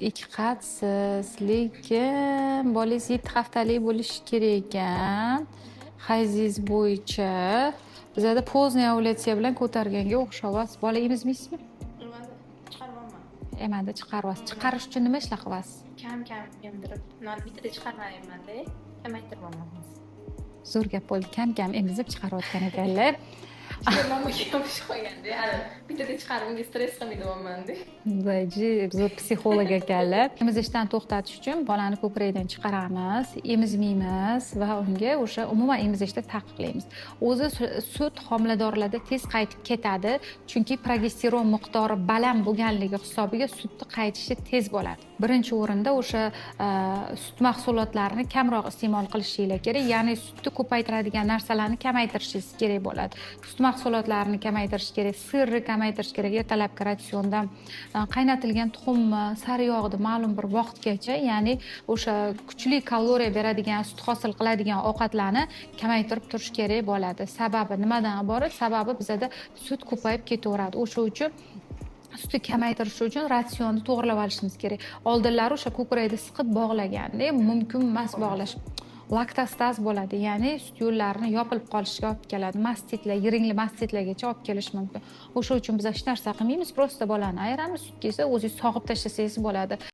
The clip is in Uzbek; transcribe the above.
2 qatsiz, lekin bolangiz 7 haftalik bo'lishi kerak ekan. Hayzingiz bo'yicha bizada pozdniy ovulyatsiya bilan ko'targanga o'xshayapsiz. Bola emizmaysizmi? Chiqarmayman. Emadi, chiqaryapsiz. Chiqarish uchun nima ishlar qilyapsiz? Kam emdirib, bittada chiqarmayman-da, kamaytirmayman. Zo'r gap bo'ldi. Kam emizib chiqarayotgan ekanlar. Mamaga yopish qo'yganda, bittada chiqarib stress qilmaydiganman-da. Zo'r psixolog ekanlar. Emizishdan to'xtatish uchun bolani ko'kragidan chiqaramiz, emizmaymiz va unga o'sha umuman emizishda taqiqlaymiz. O'zi sut homiladorlarda tez qaytib ketadi, chunki progesteron miqdori baland bo'lganligi hisobiga sutni qaytishi tez bo'ladi. Birinchi o'rinda o'sha sut mahsulotlarini kamroq iste'mol qilishingiz kerak, ya'ni sutni ko'paytiradigan narsalarni kamaytirishingiz kerak bo'ladi. Sut mahsulotlarini kamaytirish kerak, sirni kamaytirish kerak. Ertalabki ratsionda qaynatilgan tuxumni, sariyog'ni ma'lum bir vaqtgacha, ya'ni o'sha kuchli kaloriya beradigan, sut hosil qiladigan ovqatlarni kamaytirib turish kerak bo'ladi. Sababi nimadan iborat? Sababi bizada sut ko'payib ketaveradi. O'sha uchun sutni kamaytirish uchun ratsionni to'g'rilab olishimiz kerak. Oldinlari o'sha ko'krakni siqib bog'laganda mumkin emas bog'lash. Laktostaz bo'ladi, ya'ni sut yo'llarini yopilib qolishiga olib keladi. Mastitlar, yiringli mastitlargacha olib kelish mumkin. O'sha uchun biz hech narsa qilmaymiz, prosta bolani ayiramiz, sutga esa o'zingiz sog'ib tashlasangiz bo'ladi.